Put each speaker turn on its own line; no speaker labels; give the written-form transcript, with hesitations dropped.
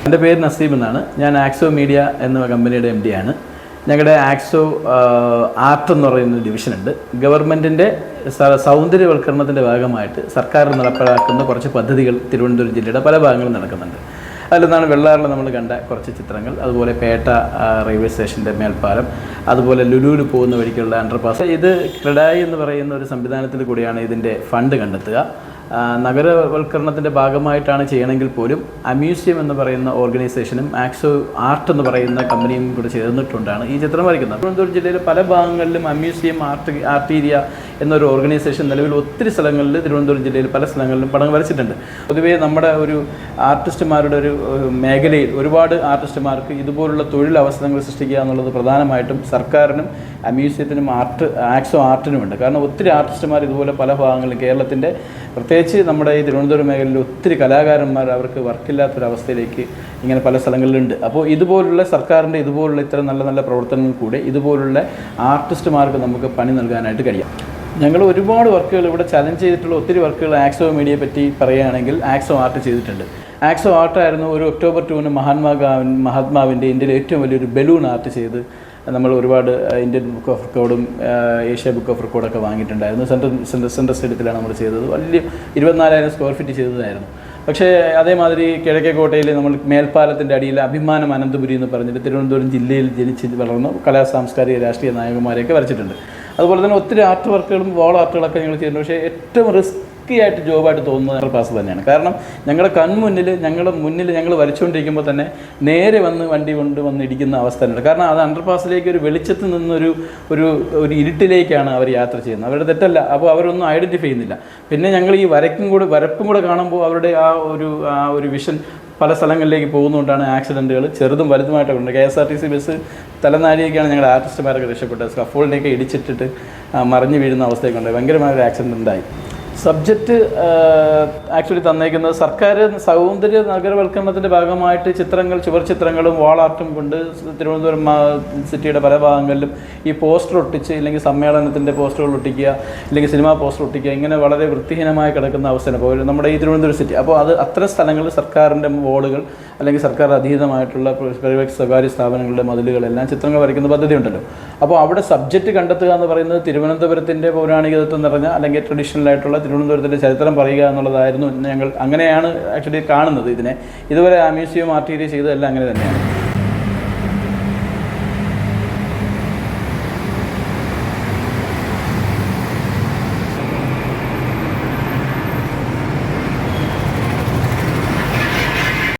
എൻ്റെ പേര് നസീബ് എന്നാണ്. ഞാൻ ആക്സോ മീഡിയ എന്ന കമ്പനിയുടെ MD ആണ്. ഞങ്ങളുടെ ആക്സോ ആർട്ട് എന്ന് പറയുന്ന ഡിവിഷനുണ്ട്. ഗവൺമെൻറ്റിൻ്റെ സൗന്ദര്യവൽക്കരണത്തിൻ്റെ ഭാഗമായിട്ട് സർക്കാർ നടപ്പിലാക്കുന്ന കുറച്ച് പദ്ധതികൾ തിരുവനന്തപുരം ജില്ലയുടെ പല ഭാഗങ്ങളും നടക്കുന്നുണ്ട്. അതിലൊന്നാണ് വെള്ളാറിൽ നമ്മൾ കണ്ട കുറച്ച് ചിത്രങ്ങൾ, അതുപോലെ പേട്ട റെയിൽവേ സ്റ്റേഷൻ്റെ മേൽപ്പാലം, അതുപോലെ ലുലുവിൽ പോകുന്ന വഴിക്കുള്ള അണ്ടർപാസ്. ഇത് ക്രെഡായി എന്ന് പറയുന്ന ഒരു സംവിധാനത്തിൽ കൂടിയാണ് ഇതിൻ്റെ ഫണ്ട് കണ്ടെത്തുക. നഗരവൽക്കരണത്തിൻ്റെ ഭാഗമായിട്ടാണ് ചെയ്യണമെങ്കിൽ പോലും അമ്യൂസിയം എന്ന് പറയുന്ന ഓർഗനൈസേഷനും ആക്സോ ആർട്ട് എന്ന് പറയുന്ന കമ്പനിയും കൂടി ചേർന്നിട്ടുണ്ടാണ് ഈ ചിത്രം വരയ്ക്കുന്നത്. തിരുവനന്തപുരം ജില്ലയിലെ പല ഭാഗങ്ങളിലും അമ്യൂസിയം ആർട്ടീരിയ എന്നൊരു ഓർഗനൈസേഷൻ നിലവിൽ ഒത്തിരി സ്ഥലങ്ങളിൽ തിരുവനന്തപുരം ജില്ലയിൽ പല സ്ഥലങ്ങളിലും പടം വരച്ചിട്ടുണ്ട്. പൊതുവേ നമ്മുടെ ഒരു ആർട്ടിസ്റ്റുമാരുടെ ഒരു മേഖലയിൽ ഒരുപാട് ആർട്ടിസ്റ്റുമാർക്ക് ഇതുപോലുള്ള തൊഴിലവസരങ്ങൾ സൃഷ്ടിക്കുക എന്നുള്ളത് പ്രധാനമായിട്ടും സർക്കാരിനും അമ്യൂസിയത്തിനും ആക്സോ ആർട്ടിനുമുണ്ട്. കാരണം ഒത്തിരി ആർട്ടിസ്റ്റുമാർ ഇതുപോലെ പല ഭാഗങ്ങളിലും കേരളത്തിൻ്റെ പ്രത്യേകിച്ച് നമ്മുടെ ഈ തിരുവനന്തപുരം മേഖലയിൽ ഒത്തിരി കലാകാരന്മാർ അവർക്ക് വർക്കില്ലാത്തൊരവസ്ഥയിലേക്ക് ഇങ്ങനെ പല സ്ഥലങ്ങളിലുണ്ട്. അപ്പോൾ ഇതുപോലുള്ള സർക്കാരിൻ്റെ ഇതുപോലുള്ള ഇത്തരം നല്ല നല്ല പ്രവർത്തനങ്ങൾ കൂടെ ഇതുപോലുള്ള ആർട്ടിസ്റ്റുമാർക്ക് നമുക്ക് പണി നൽകാനായിട്ട് കഴിയും. ഞങ്ങൾ ഒരുപാട് വർക്കുകൾ ഇവിടെ ചലഞ്ച് ചെയ്തിട്ടുള്ള ഒത്തിരി വർക്കുകൾ ആക്സോ മീഡിയയെ പറ്റി പറയുകയാണെങ്കിൽ ആക്സോ ആർട്ട് ചെയ്തിട്ടുണ്ട്. ആക്സോ ആർട്ടായിരുന്നു ഒരു ഒക്ടോബർ 2 മഹാത്മാവിൻ്റെ ഇന്ത്യയിലെ ഏറ്റവും വലിയൊരു ബലൂൺ ആർട്ട് ചെയ്ത് നമ്മൾ ഒരുപാട് ഇന്ത്യൻ ബുക്ക് ഓഫ് റെക്കോർഡും ഏഷ്യ ബുക്ക് ഓഫ് റെക്കോർഡൊക്കെ വാങ്ങിയിട്ടുണ്ടായിരുന്നു. സെൻട്രൽ സ്റ്റേഡിയത്തിലാണ് നമ്മൾ ചെയ്തത്. വലിയ 24,000 സ്ക്വയർ ഫീറ്റ് ചെയ്തതായിരുന്നു. പക്ഷേ അതേമാതിരി കിഴക്കേക്കോട്ടയിൽ നമ്മൾ മേൽപ്പാലത്തിൻ്റെ അടിയിൽ അഭിമാനം അനന്തപുരി എന്ന് പറഞ്ഞിട്ട് തിരുവനന്തപുരം ജില്ലയിൽ ജനിച്ച് വളർന്ന കലാ സാംസ്കാരിക രാഷ്ട്രീയ നായകന്മാരെയൊക്കെ വരച്ചിട്ടുണ്ട്. അതുപോലെ തന്നെ ഒത്തിരി ആർട്ട് വർക്കുകളും വാൾ ആർട്ടുകളൊക്കെ ഞങ്ങൾ ചെയ്യുന്നുണ്ട്. പക്ഷേ ഏറ്റവും റിസ്ക്കിയായിട്ട് ജോബായിട്ട് തോന്നുന്നത് അണ്ടർപാസ് തന്നെയാണ്. കാരണം ഞങ്ങളുടെ മുന്നിൽ ഞങ്ങൾ വരച്ചുകൊണ്ടിരിക്കുമ്പോൾ തന്നെ നേരെ വണ്ടി വന്ന് ഇടിക്കുന്ന അവസ്ഥ തന്നെയാണ്. കാരണം അത് അണ്ടർപാസിലേക്ക് ഒരു വെളിച്ചത്തിൽ നിന്നൊരു ഒരു ഇരുട്ടിലേക്കാണ് അവർ യാത്ര ചെയ്യുന്നത്. അവരുടെ തെറ്റല്ല. അപ്പോൾ അവരൊന്നും ഐഡൻറ്റിഫൈ ചെയ്യുന്നില്ല. പിന്നെ ഞങ്ങൾ ഈ വരപ്പും കൂടെ കാണുമ്പോൾ അവരുടെ ആ ഒരു വിഷൻ പല സ്ഥലങ്ങളിലേക്ക് പോകുന്നതുകൊണ്ടാണ് ആക്സിഡൻറ്റുകൾ ചെറുതും വലുതുമായിട്ടൊക്കെ ഉണ്ട്. KSRTC ബസ് തലനാരിയൊക്കെയാണ് ഞങ്ങളുടെ ആർട്ടിസ്റ്റുമാരൊക്കെ രക്ഷപ്പെട്ടത്. സ്കഫോൾഡിനെയൊക്കെ ഇടിച്ചിട്ടിട്ട് മറിഞ്ഞു വീഴുന്ന അവസ്ഥയൊക്കെ ഉണ്ടായി. ഭയങ്കരമായൊരു ആക്സിഡൻറ്റ് ഉണ്ടായി. സബ്ജക്റ്റ് ആക്ച്വലി തന്നേക്കുന്നത് സർക്കാർ സൗന്ദര്യ നഗരവൽക്കരണത്തിൻ്റെ ഭാഗമായിട്ട് ചുവർ ചിത്രങ്ങളും വാൾ ആർട്ടും കൊണ്ട് തിരുവനന്തപുരം സിറ്റിയുടെ പല ഭാഗങ്ങളിലും ഈ പോസ്റ്റർ ഒട്ടിച്ച്, ഇല്ലെങ്കിൽ സമ്മേളനത്തിൻ്റെ പോസ്റ്ററുകൾ ഒട്ടിക്കുക, ഇല്ലെങ്കിൽ സിനിമാ പോസ്റ്റർ ഒട്ടിക്കുക, ഇങ്ങനെ വളരെ വൃത്തിഹീനമായി കിടക്കുന്ന അവസ്ഥയാണ് ഇപ്പോൾ നമ്മുടെ ഈ തിരുവനന്തപുരം സിറ്റി. അപ്പോൾ അത്തരം സ്ഥലങ്ങളിൽ സർക്കാരിൻ്റെ വോളുകൾ അല്ലെങ്കിൽ സർക്കാർ അധീനമായിട്ടുള്ള സ്വകാര്യ സ്ഥാപനങ്ങളുടെ മതിലുകളെല്ലാം ചിത്രങ്ങൾ വരയ്ക്കുന്ന പദ്ധതി ഉണ്ടല്ലോ. അപ്പോൾ അവിടെ സബ്ജക്റ്റ് കണ്ടെത്തുക എന്ന് പറയുന്നത് തിരുവനന്തപുരത്തിൻ്റെ പൗരാണികത്വം നിറഞ്ഞ അല്ലെങ്കിൽ ട്രഡീഷണൽ ആയിട്ടുള്ള തിരുവനന്തപുരത്തിൻ്റെ ചരിത്രം പറയുക എന്നുള്ളതായിരുന്നു. ഞങ്ങൾ അങ്ങനെയാണ് ആക്ച്വലി കാണുന്നത് ഇതിനെ. ഇതുവരെ അമ്യൂസിയം ആർട്ടീരിയ ചെയ്തതെല്ലാം അങ്ങനെ തന്നെയാണ്.